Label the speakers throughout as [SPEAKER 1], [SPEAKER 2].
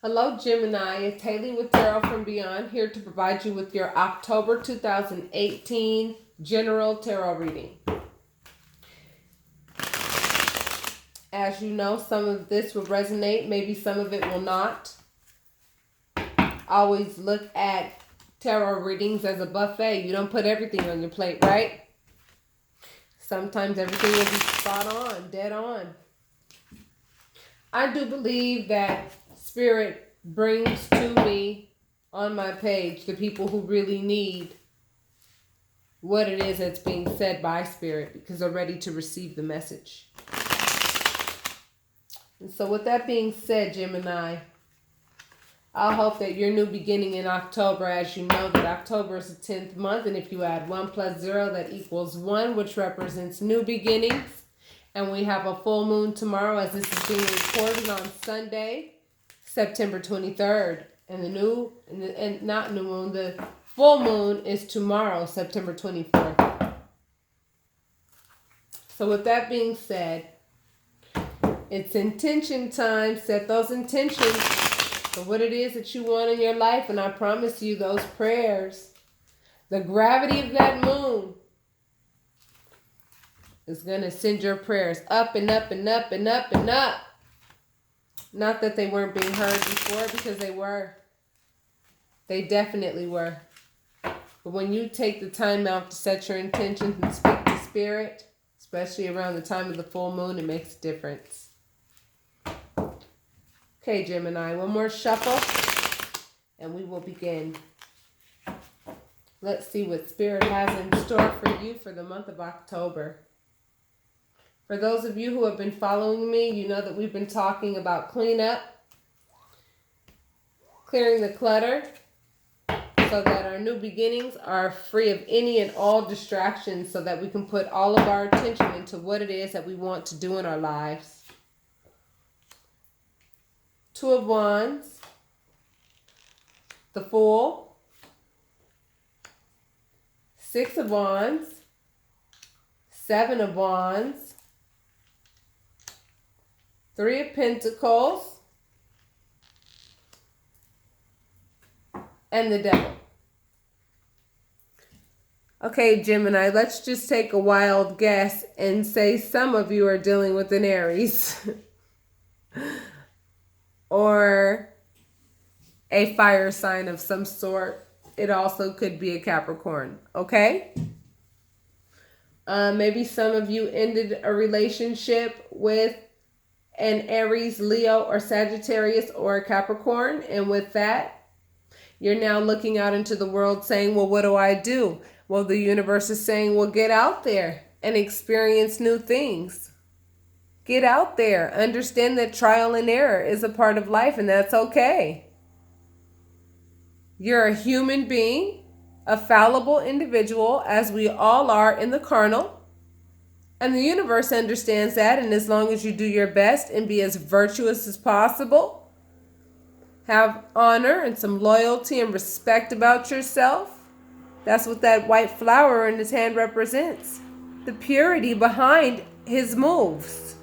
[SPEAKER 1] Hello, Gemini. It's Haley with Tarot from Beyond, here to provide you with your October 2018 General Tarot reading. As you know, some of this will resonate, maybe some of it will not. Always look at tarot readings as a buffet. You don't put everything on your plate, right? Sometimes everything will be spot on, dead on. I do believe that Spirit brings to me on my page the people who really need what it is that's being said by Spirit, because they're ready to receive the message. And so with that being said, Gemini, I hope that your new beginning in October, as you know that October is the 10th month, and if you add 1 plus 0, that equals 1, which represents new beginnings. And we have a full moon tomorrow, as this is being recorded on Sunday, September 23rd. And the full moon is tomorrow, September 24th. So with that being said, it's intention time. Set those intentions for what it is that you want in your life. And I promise you, those prayers, the gravity of that moon is going to send your prayers up and up and up and up and up. Not that they weren't being heard before, because they were. They definitely were. But when you take the time out to set your intentions and speak to Spirit, especially around the time of the full moon, it makes a difference. Okay, Gemini, one more shuffle and we will begin. Let's see what Spirit has in store for you for the month of October. For those of you who have been following me, you know that we've been talking about cleanup, clearing the clutter, so that our new beginnings are free of any and all distractions, so that we can put all of our attention into what it is that we want to do in our lives. 2 of Wands, the Fool, 6 of Wands, 7 of Wands, 3 of Pentacles, and the Devil. Okay, Gemini, let's just take a wild guess and say some of you are dealing with an Aries or a fire sign of some sort. It also could be a Capricorn, okay? Maybe some of you ended a relationship with an Aries, Leo, or Sagittarius, or a Capricorn. And with that, you're now looking out into the world saying, well, what do I do? Well, the universe is saying, well, get out there and experience new things. Get out there. Understand that trial and error is a part of life, and that's okay. You're a human being, a fallible individual, as we all are in the carnal. And the universe understands that, and as long as you do your best and be as virtuous as possible, have honor and some loyalty and respect about yourself, that's what that white flower in his hand represents. The purity behind his moves.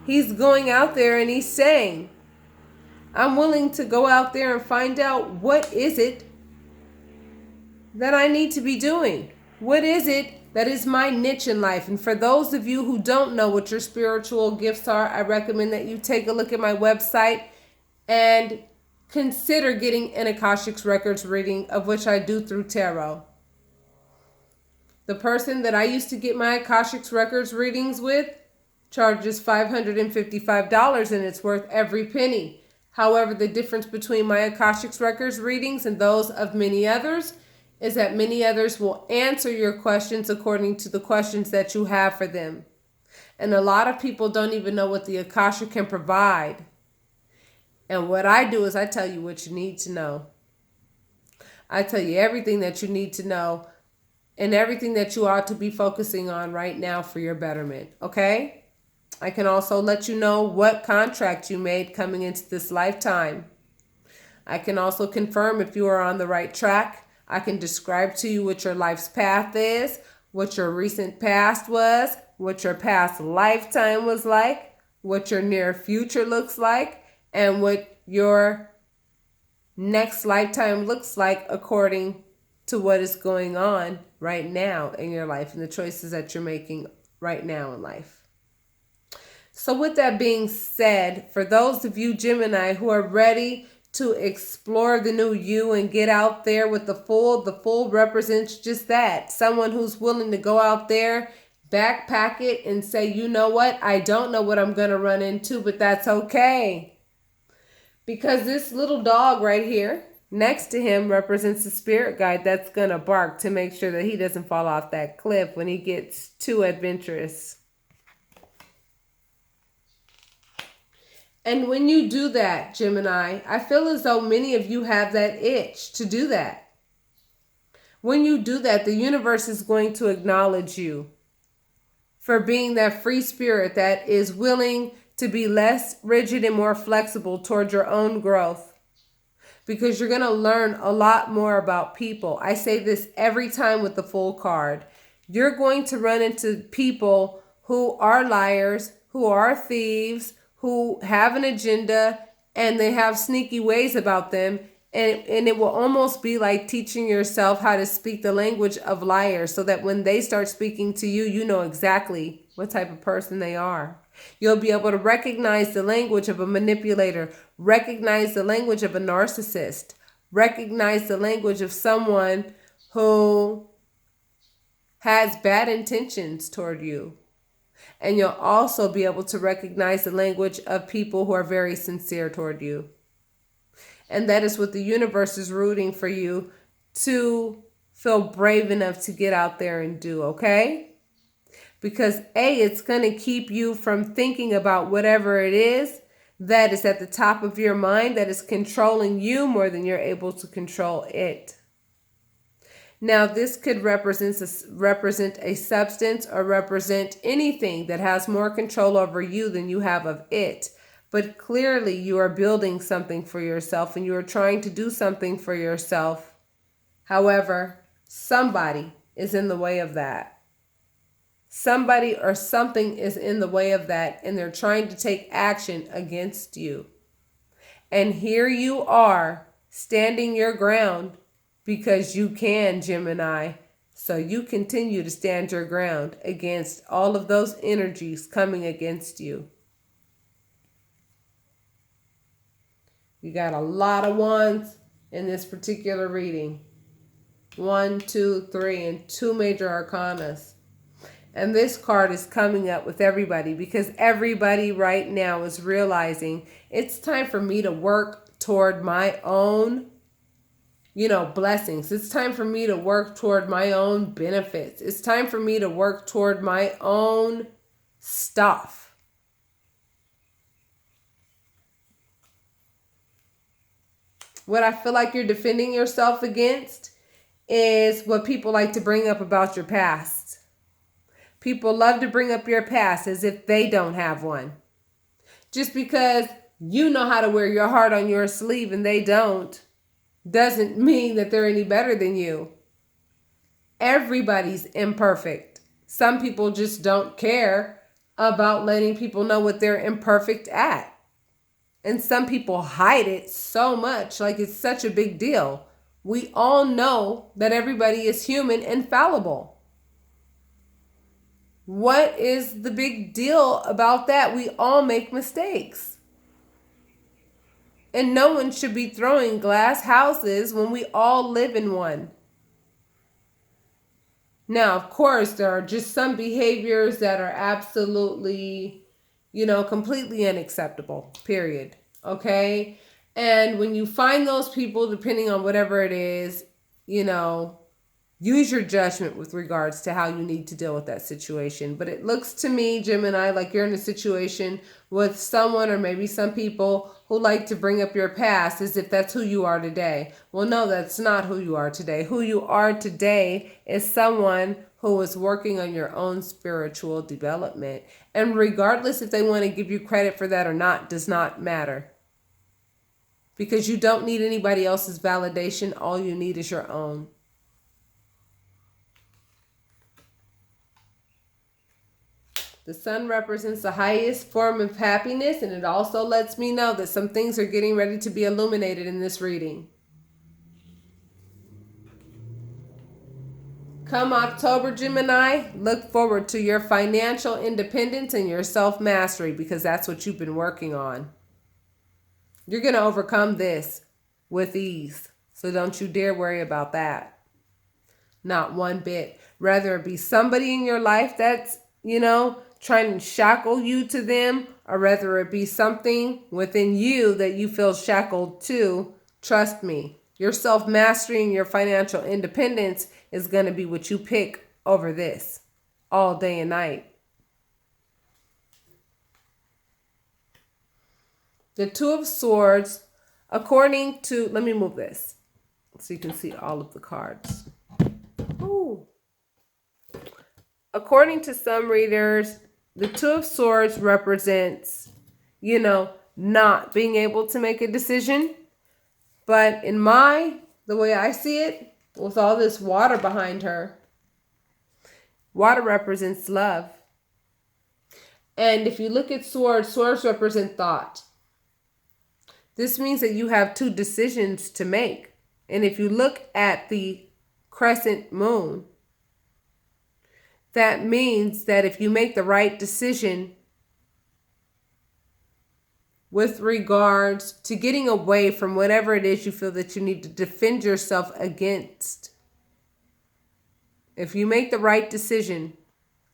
[SPEAKER 1] He's going out there and he's saying, I'm willing to go out there and find out what is it that I need to be doing. What is it that is my niche in life? And for those of you who don't know what your spiritual gifts are, I recommend that you take a look at my website and consider getting an Akashic Records reading, of which I do through tarot. The person that I used to get my Akashic Records readings with charges $555, and it's worth every penny. However, the difference between my Akashic Records readings and those of many others is that many others will answer your questions according to the questions that you have for them. And a lot of people don't even know what the Akasha can provide. And what I do is I tell you what you need to know. I tell you everything that you need to know and everything that you ought to be focusing on right now for your betterment, okay? I can also let you know what contract you made coming into this lifetime. I can also confirm if you are on the right track. I can describe to you what your life's path is, what your recent past was, what your past lifetime was like, what your near future looks like, and what your next lifetime looks like according to what is going on right now in your life and the choices that you're making right now in life. So with that being said, for those of you Gemini who are ready to explore the new you and get out there with the full represents just that. Someone who's willing to go out there, backpack it, and say, you know what? I don't know what I'm going to run into, but that's okay. Because this little dog right here next to him represents the spirit guide that's going to bark to make sure that he doesn't fall off that cliff when he gets too adventurous. And when you do that, Gemini, I feel as though many of you have that itch to do that. When you do that, the universe is going to acknowledge you for being that free spirit that is willing to be less rigid and more flexible toward your own growth. Because you're going to learn a lot more about people. I say this every time with the full card. You're going to run into people who are liars, who are thieves, who have an agenda, and they have sneaky ways about them. And it will almost be like teaching yourself how to speak the language of liars so that when they start speaking to you, you know exactly what type of person they are. You'll be able to recognize the language of a manipulator, recognize the language of a narcissist, recognize the language of someone who has bad intentions toward you. And you'll also be able to recognize the language of people who are very sincere toward you. And that is what the universe is rooting for you to feel brave enough to get out there and do, okay? Because it's going to keep you from thinking about whatever it is that is at the top of your mind that is controlling you more than you're able to control it. Now, this could represent a substance or represent anything that has more control over you than you have of it. But clearly you are building something for yourself and you are trying to do something for yourself. However, somebody is in the way of that. Somebody or something is in the way of that, and they're trying to take action against you. And here you are standing your ground because you can, Gemini. So you continue to stand your ground against all of those energies coming against you. You got a lot of wands in this particular reading. 1, 2, 3, and 2 major arcanas. And this card is coming up with everybody because everybody right now is realizing it's time for me to work toward my own, blessings. It's time for me to work toward my own benefits. It's time for me to work toward my own stuff. What I feel like you're defending yourself against is what people like to bring up about your past. People love to bring up your past as if they don't have one. Just because you know how to wear your heart on your sleeve and they don't, doesn't mean that they're any better than you. Everybody's imperfect. Some people just don't care about letting people know what they're imperfect at. And some people hide it so much, like it's such a big deal. We all know that everybody is human and fallible. What is the big deal about that? We all make mistakes. And no one should be throwing glass houses when we all live in one. Now, of course, there are just some behaviors that are absolutely, completely unacceptable, period. Okay? And when you find those people, depending on whatever it is, use your judgment with regards to how you need to deal with that situation. But it looks to me, Gemini, like you're in a situation with someone or maybe some people who like to bring up your past as if that's who you are today. Well, no, that's not who you are today. Who you are today is someone who is working on your own spiritual development. And regardless if they want to give you credit for that or not, does not matter. Because you don't need anybody else's validation. All you need is your own. The sun represents the highest form of happiness, and it also lets me know that some things are getting ready to be illuminated in this reading. Come October, Gemini, look forward to your financial independence and your self-mastery, because that's what you've been working on. You're going to overcome this with ease. So don't you dare worry about that. Not one bit. Rather it be somebody in your life that's, trying to shackle you to them, or rather it be something within you that you feel shackled to. Trust me, your self-mastery and your financial independence is going to be what you pick over this all day and night. The Two of Swords, according to, let me move this so you can see all of the cards. Ooh. According to some readers, the Two of Swords represents, not being able to make a decision. But in the way I see it, with all this water behind her, water represents love. And if you look at swords represent thought. This means that you have two decisions to make. And if you look at the crescent moon, that means that if you make the right decision with regards to getting away from whatever it is you feel that you need to defend yourself against, if you make the right decision,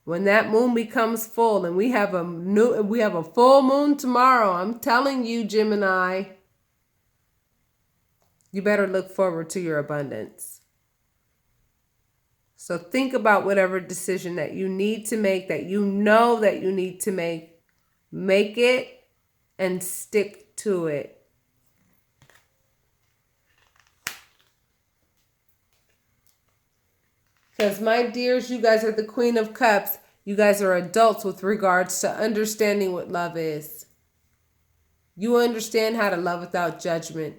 [SPEAKER 1] when that moon becomes full, and we have a full moon tomorrow, I'm telling you, Gemini, you better look forward to your abundance. So think about whatever decision that you need to make, that you know that you need to make. Make it and stick to it. Because my dears, you guys are the Queen of Cups. You guys are adults with regards to understanding what love is. You understand how to love without judgment.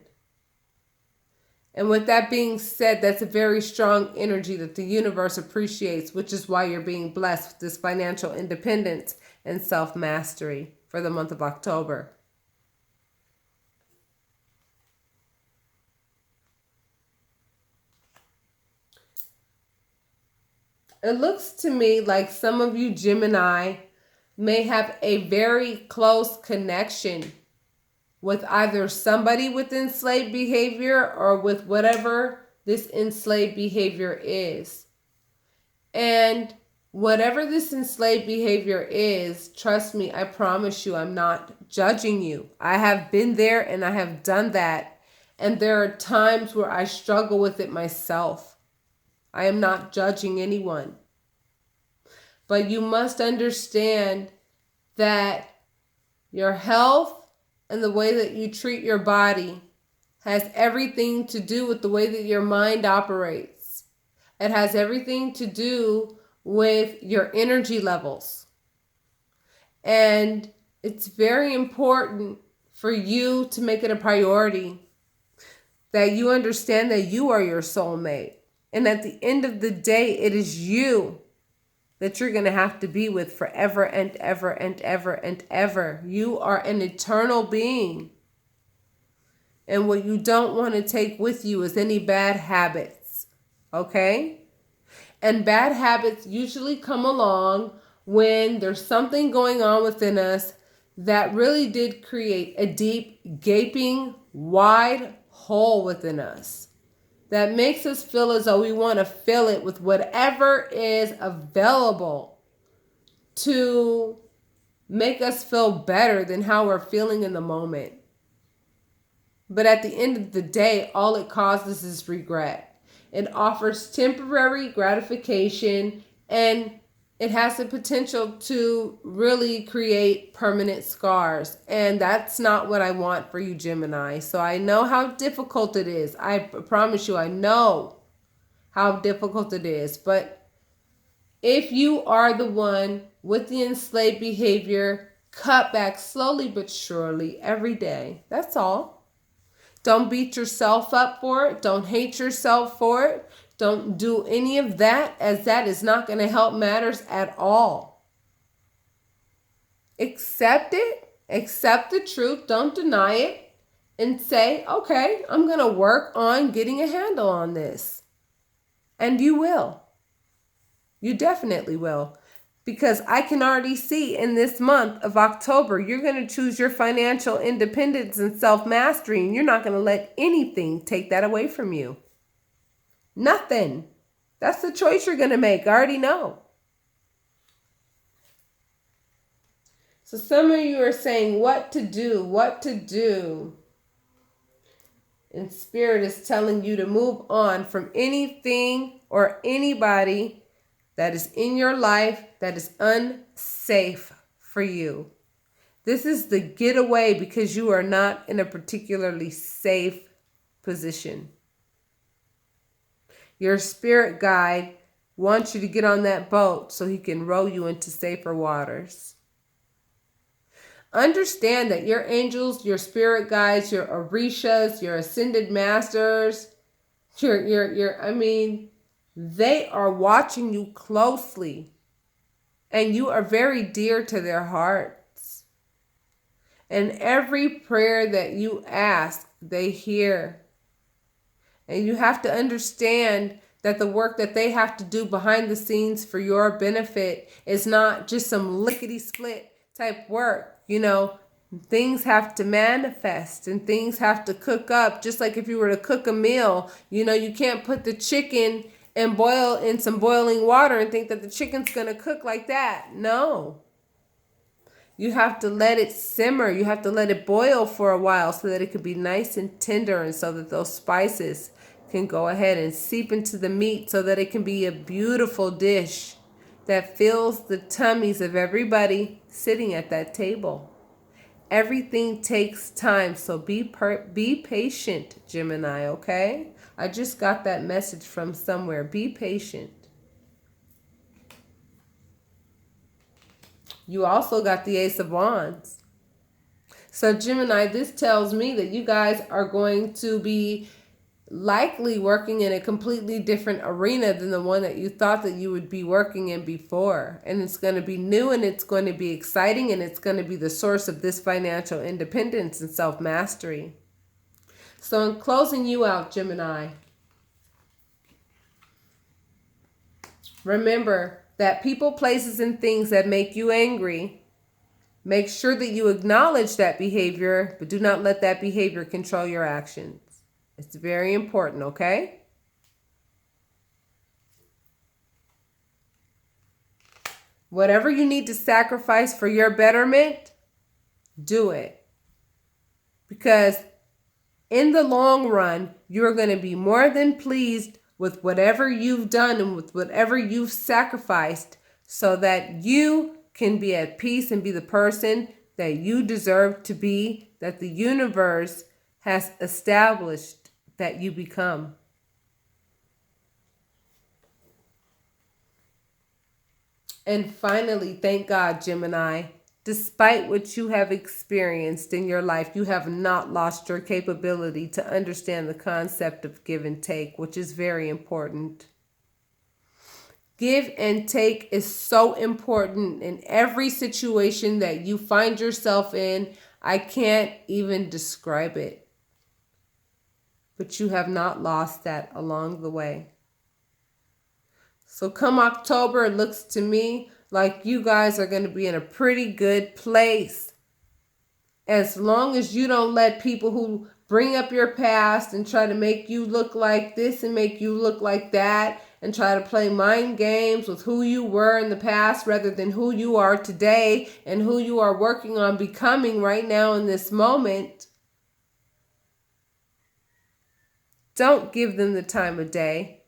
[SPEAKER 1] And with that being said, that's a very strong energy that the universe appreciates, which is why you're being blessed with this financial independence and self-mastery for the month of October. It looks to me like some of you Gemini may have a very close connection with either somebody with enslaved behavior or with whatever this enslaved behavior is. And whatever this enslaved behavior is, trust me, I promise you, I'm not judging you. I have been there and I have done that. And there are times where I struggle with it myself. I am not judging anyone. But you must understand that your health and the way that you treat your body has everything to do with the way that your mind operates. It has everything to do with your energy levels. And it's very important for you to make it a priority that you understand that you are your soulmate. And at the end of the day, it is you that you're going to have to be with forever and ever and ever and ever. You are an eternal being. And what you don't want to take with you is any bad habits. Okay? And bad habits usually come along when there's something going on within us that really did create a deep, gaping, wide hole within us that makes us feel as though we want to fill it with whatever is available to make us feel better than how we're feeling in the moment. But at the end of the day, all it causes is regret. It offers temporary gratification, and it has the potential to really create permanent scars. And that's not what I want for you, Gemini. So I know how difficult it is. I promise you, I know how difficult it is. But if you are the one with the enslaved behavior, cut back slowly but surely every day. That's all. Don't beat yourself up for it. Don't hate yourself for it. Don't do any of that, as that is not going to help matters at all. Accept it. Accept the truth. Don't deny it. And say, okay, I'm going to work on getting a handle on this. And you will. You definitely will. Because I can already see in this month of October, you're going to choose your financial independence and self-mastery, and you're not going to let anything take that away from you. Nothing. That's the choice you're going to make. I already know. So some of you are saying what to do, what to do. And Spirit is telling you to move on from anything or anybody that is in your life that is unsafe for you. This is the getaway because you are not in a particularly safe position. Your spirit guide wants you to get on that boat so he can row you into safer waters. Understand that your angels, your spirit guides, your orishas, your ascended masters, they are watching you closely, and you are very dear to their hearts. And every prayer that you ask, they hear. And you have to understand that the work that they have to do behind the scenes for your benefit is not just some lickety-split type work. You know, things have to manifest and things have to cook up. Just like if you were to cook a meal, you know, you can't put the chicken and boil in some boiling water and think that the chicken's going to cook like that. No. You have to let it simmer. You have to let it boil for a while so that it can be nice and tender, and so that those spices can go ahead and seep into the meat so that it can be a beautiful dish that fills the tummies of everybody sitting at that table. Everything takes time, so be patient, Gemini, okay? I just got that message from somewhere. Be patient. You also got the Ace of Wands. So Gemini, this tells me that you guys are going to be likely working in a completely different arena than the one that you thought that you would be working in before. And it's going to be new, and it's going to be exciting, and it's going to be the source of this financial independence and self-mastery. So in closing you out, Gemini, remember that people, places, and things that make you angry, make sure that you acknowledge that behavior, but do not let that behavior control your actions. It's very important, okay? Whatever you need to sacrifice for your betterment, do it. Because in the long run, you're going to be more than pleased with whatever you've done and with whatever you've sacrificed, so that you can be at peace and be the person that you deserve to be, that the universe has established that you become. And finally, thank God, Gemini, despite what you have experienced in your life, you have not lost your capability to understand the concept of give and take, which is very important. Give and take is so important in every situation that you find yourself in. I can't even describe it. But you have not lost that along the way. So come October, it looks to me like you guys are going to be in a pretty good place. As long as you don't let people who bring up your past and try to make you look like this and make you look like that, and try to play mind games with who you were in the past rather than who you are today and who you are working on becoming right now in this moment. Don't give them the time of day.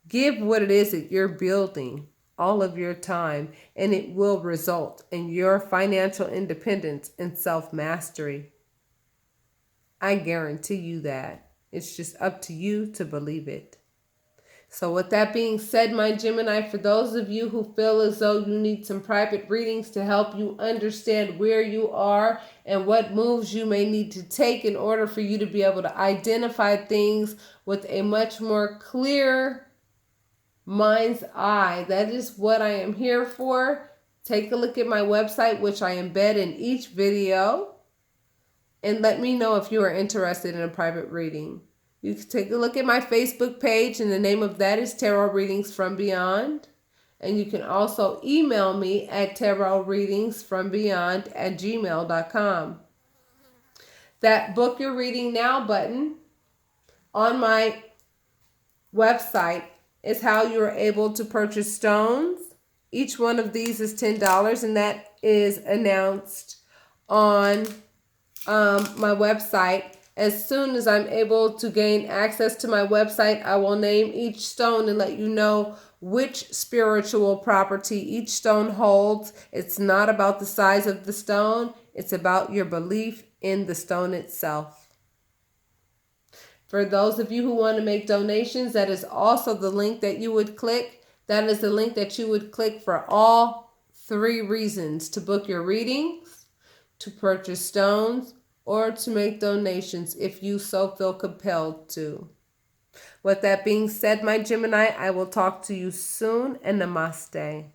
[SPEAKER 1] Give what it is that you're building all of your time, and it will result in your financial independence and self-mastery. I guarantee you that. It's just up to you to believe it. So with that being said, my Gemini, for those of you who feel as though you need some private readings to help you understand where you are and what moves you may need to take in order for you to be able to identify things with a much more clear mind's eye, that is what I am here for. Take a look at my website, which I embed in each video, and let me know if you are interested in a private reading. You can take a look at my Facebook page, and the name of that is Tarot Readings from Beyond. And you can also email me at tarotreadingsfrombeyond@gmail.com. That Book Your Reading Now button on my website is how you are able to purchase stones. Each one of these is $10, and that is announced on my website. As soon as I'm able to gain access to my website, I will name each stone and let you know which spiritual property each stone holds. It's not about the size of the stone. It's about your belief in the stone itself. For those of you who want to make donations, that is also the link that you would click. That is the link that you would click for all 3 reasons: to book your readings, to purchase stones, or to make donations if you so feel compelled to. With that being said, my Gemini, I will talk to you soon, and namaste.